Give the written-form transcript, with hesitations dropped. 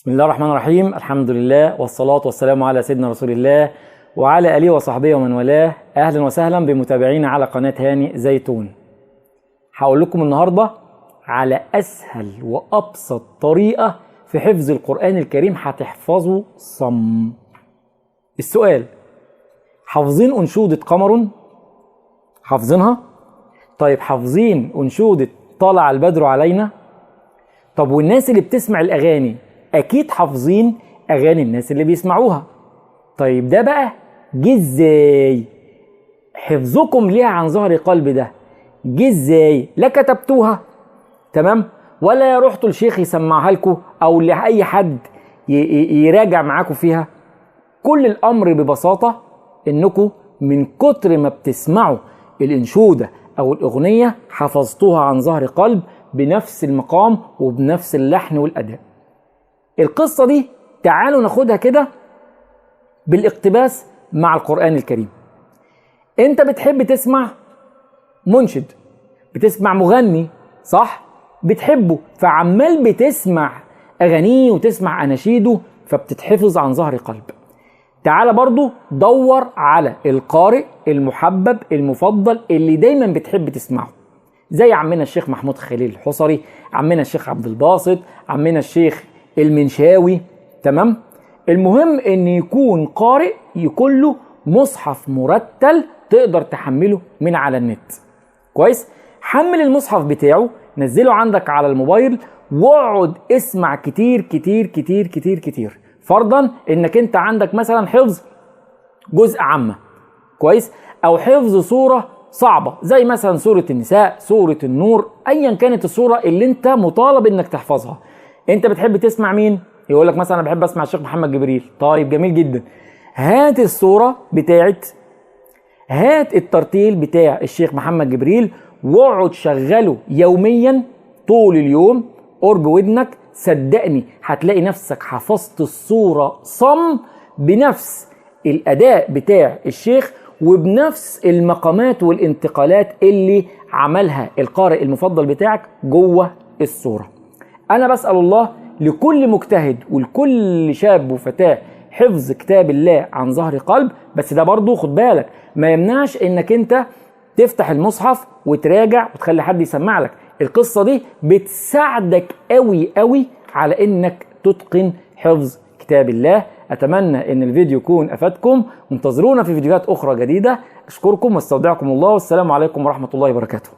بسم الله الرحمن الرحيم. الحمد لله والصلاة والسلام على سيدنا رسول الله وعلى آله وصحبه ومن والاه. أهلا وسهلا بمتابعينا على قناة هاني زيتون. هقول لكم النهاردة على أسهل وأبسط طريقة في حفظ القرآن الكريم هتحفظه صم. السؤال: حافظين أنشودة قمر؟ حافظينها؟ طيب حافظين أنشودة طلع البدر علينا؟ طب والناس اللي بتسمع الأغاني أكيد حافظين أغاني الناس اللي بيسمعوها. طيب ده بقى جه ازاي؟ حفظكم ليها عن ظهر قلب ده جه ازاي؟ لا كتبتوها تمام ولا رحتوا الشيخ يسمعها لكم او لأي حد يراجع معاكم فيها. كل الأمر ببساطة انكم من كتر ما بتسمعوا الانشودة او الأغنية حفظتوها عن ظهر قلب بنفس المقام وبنفس اللحن والأداء. القصة دي تعالوا ناخدها كده بالاقتباس مع القرآن الكريم. انت بتحب تسمع منشد، بتسمع مغني صح؟ بتحبه فعمال بتسمع أغانيه وتسمع أناشيده فبتتحفظ عن ظهر قلب. تعال برضو دور على القارئ المحبب المفضل اللي دايما بتحب تسمعه، زي عمنا الشيخ محمود خليل الحصري، عمنا الشيخ عبد الباسط، عمنا الشيخ المنشاوي. تمام؟ المهم ان يكون قارئ يكون له مصحف مرتل تقدر تحمله من على النت. كويس؟ حمل المصحف بتاعه، نزله عندك على الموبايل واقعد اسمع كتير كتير كتير كتير كتير. فرضا انك انت عندك مثلا حفظ جزء عامة، كويس؟ او حفظ سورة صعبة زي مثلا سورة النساء، سورة النور، ايا كانت السورة اللي انت مطالب انك تحفظها. انت بتحب تسمع مين؟ يقول لك مثلا انا بحب اسمع الشيخ محمد جبريل. طيب جميل جدا، هات السورة بتاعت، هات الترتيل بتاع الشيخ محمد جبريل واقعد شغله يوميا طول اليوم قرب ودنك. صدقني هتلاقي نفسك حفظت السورة صم بنفس الأداء بتاع الشيخ وبنفس المقامات والانتقالات اللي عملها القارئ المفضل بتاعك جوه السورة. أنا بسأل الله لكل مجتهد ولكل شاب وفتاة حفظ كتاب الله عن ظهر قلب. بس ده برضو خد بالك ما يمنعش انك انت تفتح المصحف وتراجع وتخلي حد يسمع لك. القصة دي بتساعدك قوي قوي على انك تتقن حفظ كتاب الله. اتمنى ان الفيديو يكون افادكم، وانتظرونا في فيديوهات اخرى جديدة. اشكركم واستودعكم الله، والسلام عليكم ورحمة الله وبركاته.